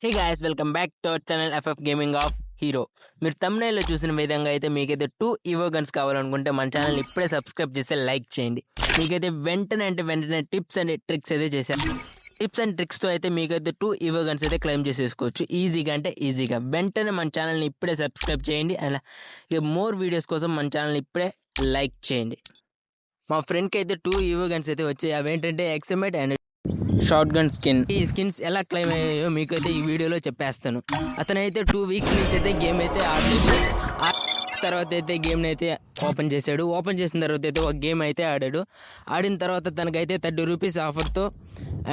Hey guys welcome back to our channel FF gaming of hero. మీరు thumbnail-లో చూసిన విధంగా అయితే మీకైతే 2 ఈవో గన్స్ కావాలనుకుంటే మన ఛానల్ ఇప్పుడే సబ్స్క్రైబ్ చేసి లైక్ చేయండి. మీకైతే వెంటనే టిప్స్ అండ్ ట్రిక్స్ అయితే చేశాను. టిప్స్ అండ్ ట్రిక్స్తో అయితే మీకైతే 2 ఈవో గన్స్ అయితే క్లెయిమ్ చేసేసుకోవచ్చు ఈజీగా. వెంటనే మన ఛానల్ని ఇప్పుడే సబ్స్క్రైబ్ చేయండి. అండ్ ఇక మోర్ వీడియోస్ కోసం మన ఛానల్ని ఇప్పుడే లైక్ చేయండి. మా ఫ్రెండ్కి అయితే 2 ఈవో గన్స్ అయితే వచ్చాయి. అవేంటంటే ఎక్సమెట్ అండ్ షార్ట్ గన్ స్కిన్. ఈ స్కిన్స్ ఎలా క్లెయిమ్ అయ్యాయో మీకైతే ఈ వీడియోలో చెప్పేస్తాను. అతనైతే 2 వీక్స్ నుంచి అయితే గేమ్ అయితే ఆడలేదు. తర్వాత అయితే గేమ్ని అయితే ఓపెన్ చేశాడు. ఓపెన్ చేసిన తర్వాత అయితే ఒక గేమ్ అయితే ఆడాడు. ఆడిన తర్వాత తనకైతే 30 రూపీస్ ఆఫర్తో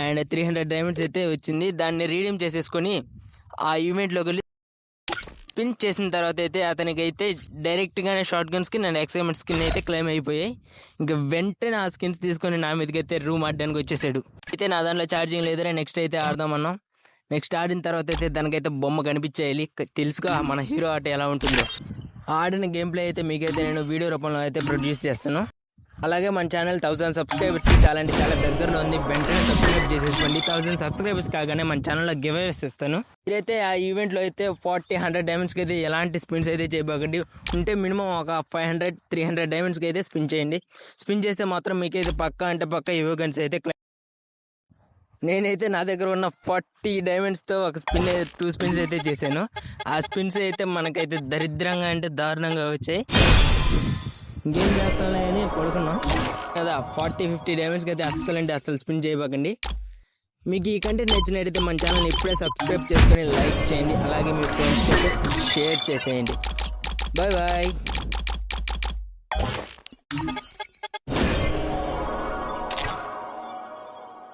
అండ్ 300 డైమండ్స్ అయితే వచ్చింది. దాన్ని రీడీమ్ చేసేసుకొని ఆ ఈవెంట్లోకి వెళ్ళి స్పిన్ చేసిన తర్వాత అయితే అతనికైతే డైరెక్ట్గానే short gun skin and excitement skin అయితే క్లెయిమ్ అయిపోయాయి. ఇంకా వెంటనే ఆ స్కిన్స్ తీసుకొని నా మీదకైతే రూమ్ ఆడడానికి వచ్చేసాడు. అయితే నా దాంట్లో ఛార్జింగ్ లేదరే నెక్స్ట్ అయితే ఆడదామన్నాం. నెక్స్ట్ ఆడిన తర్వాత అయితే దానికైతే బొమ్మ కనిపించేయాలి. తెలుసుగా మన హీరో ఆట ఎలా ఉంటుందో. ఆడిన గేమ్ ప్లే అయితే మీకైతే నేను వీడియో రూపంలో అయితే ప్రొడ్యూస్ చేస్తాను. అలాగే మన ఛానల్ 1000 సబ్స్క్రైబర్స్కి చాలా దగ్గరలో ఉంది. వెంటనే సబ్స్క్రైబ్ చేసేసుకోండి. 1000 సబ్స్క్రైబర్స్ కాగానే మన ఛానల్లో గివ్ అవేస్ ఇస్తాను. మీరైతే ఆ ఈవెంట్లో అయితే 40-100 డైమండ్స్కి అయితే ఎలాంటి స్పిన్స్ అయితే చేయబోకండి. ఉంటే మినిమం ఒక 500-300 డైమండ్స్కి అయితే స్పిన్ చేయండి. స్పిన్ చేస్తే మాత్రం మీకైతే పక్కా ఈవో గన్స్ అయితే నేనైతే నా దగ్గర ఉన్న 40 డైమండ్స్తో ఒక 2 స్పిన్స్ అయితే చేశాను. ఆ స్పిన్స్ అయితే మనకైతే దారుణంగా వచ్చాయి. ఇంకేం చేస్తానులే అని పడుకున్నాం కదా. 40-50 డైమండ్స్కి అయితే అస్సలు స్పిన్ చేయబోకండి. మీకు ఈ కంటెంట్ నచ్చినట్టయితే మన ఛానల్ని ఇప్పుడే సబ్స్క్రైబ్ చేసుకొని లైక్ చేయండి. అలాగే మీ ఫ్రెండ్స్తో షేర్ చేసేయండి. బాయ్.